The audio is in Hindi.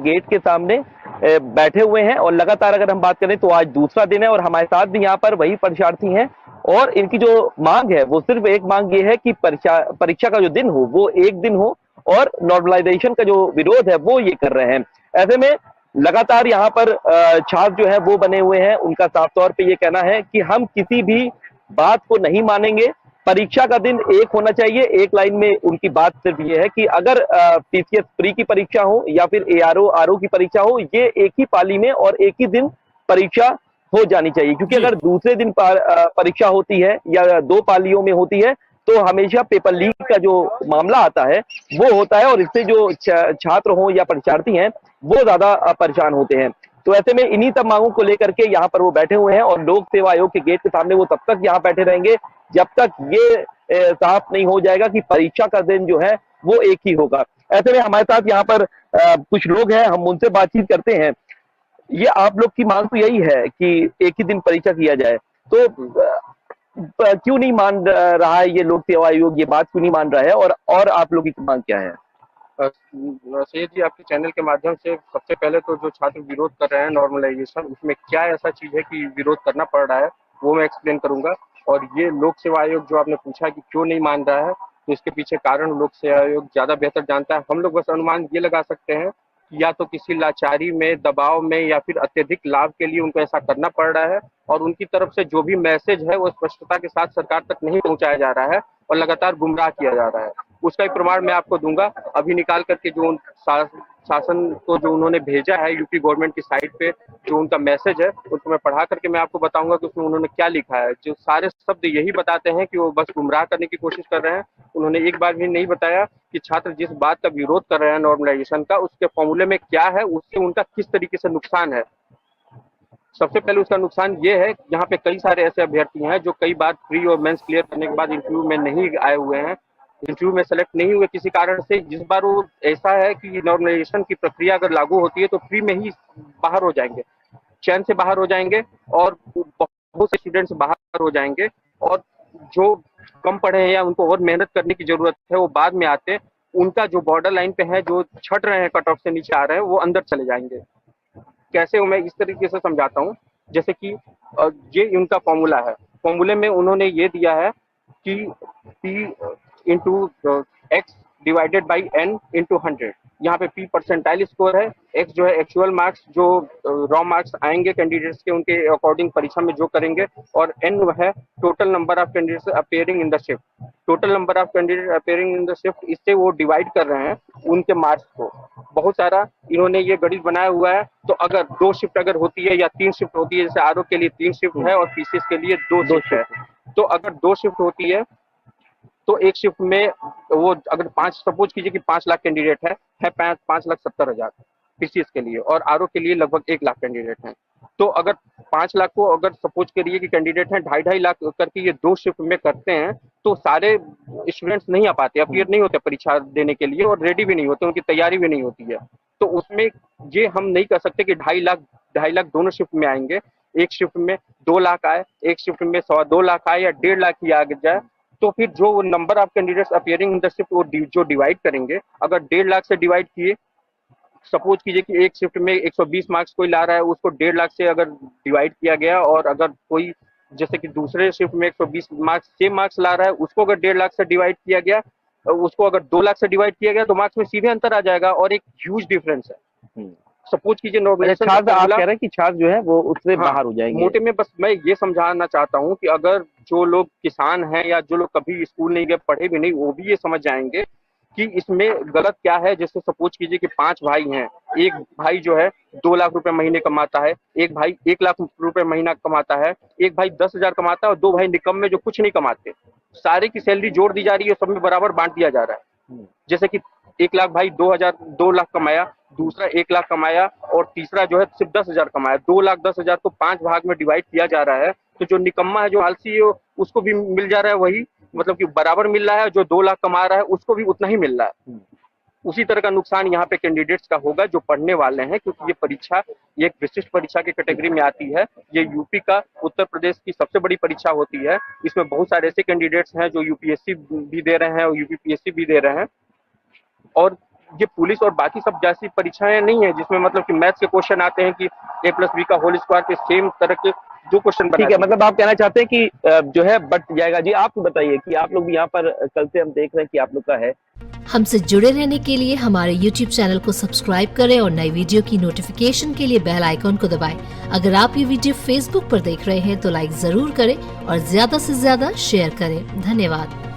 गेट के सामने बैठे हुए हैं और लगातार अगर हम बात करें तो आज दूसरा दिन है और हमारे साथ भी यहाँ पर वही परीक्षार्थी हैं और इनकी जो मांग है वो सिर्फ एक मांग ये है कि परीक्षा का जो दिन हो वो एक दिन हो और नॉर्मलाइजेशन का जो विरोध है वो ये कर रहे हैं। ऐसे में लगातार यहाँ पर छात्र जो है वो बने हुए हैं, उनका साफ तौर पे ये कहना है कि हम किसी भी बात को नहीं मानेंगे, परीक्षा का दिन एक होना चाहिए। एक लाइन में उनकी बात सिर्फ ये है कि अगर पीसीएस प्री की परीक्षा हो या फिर एआरओ आरओ की परीक्षा हो, ये एक ही पाली में और एक ही दिन परीक्षा हो जानी चाहिए, क्योंकि जी। अगर दूसरे दिन परीक्षा होती है या दो पालियों में होती है तो हमेशा पेपर लीक का जो मामला आता है वो होता है और इससे जो छात्र हो या परीक्षार्थी हैं वो ज्यादा परेशान होते हैं। तो ऐसे में इन्हीं सब मांगों को लेकर के यहाँ पर वो बैठे हुए हैं और लोक सेवा आयोग के गेट के सामने वो तब तक यहाँ बैठे रहेंगे जब तक ये साफ नहीं हो जाएगा कि परीक्षा का दिन जो है वो एक ही होगा। ऐसे में हमारे साथ यहाँ पर कुछ लोग हैं, हम उनसे बातचीत करते हैं। ये आप लोग की मांग तो यही है कि एक ही दिन परीक्षा किया जाए, तो क्यों नहीं मान रहा है ये लोक सेवा आयोग, ये बात क्यों नहीं मान रहा है और आप लोगों की मांग क्या है? सैयद जी, आपके चैनल के माध्यम से सबसे पहले तो जो छात्र विरोध कर रहे हैं नॉर्मलाइजेशन, उसमें क्या ऐसा चीज है कि विरोध करना पड़ रहा है, वो मैं एक्सप्लेन करूंगा। और ये लोक सेवा आयोग जो आपने पूछा कि क्यों नहीं मान रहा है, तो इसके पीछे कारण लोक सेवा आयोग ज्यादा बेहतर जानता है। हम लोग बस अनुमान ये लगा सकते हैं कि या तो किसी लाचारी में, दबाव में, या फिर अत्यधिक लाभ के लिए उनको ऐसा करना पड़ रहा है, और उनकी तरफ से जो भी मैसेज है वो स्पष्टता के साथ सरकार तक नहीं पहुंचाया जा रहा है और लगातार गुमराह किया जा रहा है। उसका एक प्रमाण मैं आपको दूंगा। अभी निकाल करके जो शासन को जो उन्होंने भेजा है यूपी गवर्नमेंट की साइट पे, जो उनका मैसेज है उसको मैं पढ़ा करके मैं आपको बताऊंगा कि उसमें उन्होंने क्या लिखा है। जो सारे शब्द यही बताते हैं कि वो बस गुमराह करने की कोशिश कर रहे हैं। उन्होंने एक बार भी नहीं बताया कि छात्र जिस बात का विरोध कर रहे हैं नॉर्मलाइजेशन का, उसके फॉर्मूले में क्या है, उससे उनका किस तरीके से नुकसान है। सबसे पहले उसका नुकसान ये है, यहाँ पे कई सारे ऐसे अभ्यर्थी हैं जो कई बार प्री और मेंस क्लियर करने के बाद इंटरव्यू में नहीं आए हुए हैं, इंटरव्यू में सेलेक्ट नहीं हुए किसी कारण से। जिस बार वो ऐसा है कि नॉर्मलाइजेशन की प्रक्रिया अगर लागू होती है तो प्री में ही बाहर हो जाएंगे, चयन से बाहर हो जाएंगे, और बहुत से स्टूडेंट्स बाहर हो जाएंगे, और जो कम पढ़े हैं या उनको और मेहनत करने की जरूरत है वो बाद में आते हैं। उनका जो बॉर्डर लाइन पे है, जो छट रहे हैं, कट ऑफ से नीचे आ रहे हैं, वो अंदर चले जाएंगे। कैसे हो, मैं इस तरीके से समझाता हूँ। जैसे कि ये उनका फॉर्मूला है। फॉर्मूले में उन्होंने ये दिया है कि P into X divided by N into 100। यहाँ पे P परसेंटाइल स्कोर है, एक्स जो है एक्चुअल मार्क्स, जो रॉ मार्क्स आएंगे कैंडिडेट्स के उनके अकॉर्डिंग परीक्षा में जो करेंगे, और एन है total number of candidates appearing in the shift. Total number of candidate appearing in the shift, इससे वो डिवाइड कर रहे हैं उनके मार्क्स को। बहुत सारा इन्होंने ये गणित बनाया हुआ है। तो अगर 2 शिफ्ट अगर होती है या 3 शिफ्ट होती है, जैसे आरओ के लिए 3 शिफ्ट है और पीसीएस के लिए 2 शिफ्ट है, तो अगर 2 शिफ्ट होती है तो एक शिफ्ट में वो अगर 5, सपोज कीजिए कि 5 लाख कैंडिडेट है 5,70,000 पीसीएस के लिए, और आरओ के लिए लगभग 1 लाख कैंडिडेट हैं। तो अगर 5 लाख को अगर सपोज करिए कि कैंडिडेट हैं 2.5 लाख करके ये 2 शिफ्ट में करते हैं, तो सारे स्टूडेंट्स नहीं आ पाते, अपीयर नहीं होते परीक्षा देने के लिए, और रेडी भी नहीं होते, उनकी तैयारी भी नहीं होती है। तो उसमें ये हम नहीं कर सकते कि 2.5 लाख दोनों शिफ्ट में आएंगे। एक शिफ्ट में 2 लाख आए, एक शिफ्ट में 2.25 लाख आए, या 1.5 लाख ही आ जाए, तो फिर जो number of candidates appearing in the shift वो जो डिवाइड करेंगे, अगर 1.5 लाख से डिवाइड किए, सपोज कीजिए कि एक शिफ्ट में 120 मार्क्स कोई ला रहा है, उसको 1.5 लाख से अगर डिवाइड किया गया, और अगर कोई जैसे कि दूसरे शिफ्ट में 120 मार्क्स सेम मार्क्स ला रहा है, उसको अगर 1.5 लाख से डिवाइड किया गया, उसको अगर 2 लाख से डिवाइड किया गया, तो मार्क्स में सीधे अंतर आ जाएगा, और एक ह्यूज डिफरेंस है। सपोज कीजिए नॉर्मलाइजेशन आप कह रहे हैं कि छात्र जो है वो उससे बाहर हो जाएंगे। मोटे में बस मैं ये समझाना चाहता हूँ कि अगर जो लोग किसान हैं या जो लोग कभी स्कूल नहीं गए, पढ़े भी नहीं, वो भी ये समझ जाएंगे कि इसमें गलत क्या है। जैसे सपोज कीजिए कि 5 भाई हैं, एक भाई जो है 2 लाख रुपए महीने कमाता है, एक भाई 1 लाख रुपए महीना कमाता है, एक भाई 10,000 कमाता है, और 2 भाई निकम्मे जो कुछ नहीं कमाते। सारे की सैलरी जोड़ दी जा रही है, सब में बराबर बांट दिया जा रहा है। जैसे कि 1 लाख भाई 2 लाख कमाया, दूसरा 1 लाख कमाया, और तीसरा जो है सिर्फ 10,000 कमाया। 2,10,000 को 5 भाग में डिवाइड किया जा रहा है। तो जो निकम्मा है, जो आलसी है, उसको भी मिल जा रहा है वही, मतलब कि बराबर मिल रहा है। जो 2 लाख कमा रहा है उसको भी उतना ही मिल रहा है। उसी तरह का नुकसान यहाँ पे कैंडिडेट्स का होगा जो पढ़ने वाले हैं, क्योंकि ये परीक्षा ये एक विशिष्ट परीक्षा की कैटेगरी में आती है। ये यूपी का उत्तर प्रदेश की सबसे बड़ी परीक्षा होती है। इसमें बहुत सारे ऐसे कैंडिडेट्स हैं जो यूपीएससी भी दे रहे हैं और यूपीपीएससी भी दे रहे हैं, और ये पुलिस और बाकी सब जैसी परीक्षाएं नहीं है जिसमें मतलब कि मैथ्स के क्वेश्चन आते हैं कि a+b का होल स्क्वायर के सेम तरह के जो क्वेश्चन ठीक है, बनाते हैं। मतलब आप कहना चाहते हैं कि जो है बट जाएगा। जी आप बताइए कि आप लोग भी यहाँ पर कल से हम देख रहे हैं कि आप लोग का है। हमसे जुड़े रहने के लिए हमारे YouTube चैनल को सब्सक्राइब करें और नई वीडियो की नोटिफिकेशन के लिए बेल आइकॉन को दबाएं। अगर आप ये वीडियो Facebook पर देख रहे हैं तो लाइक जरूर करें और ज्यादा से ज्यादा शेयर करें। धन्यवाद।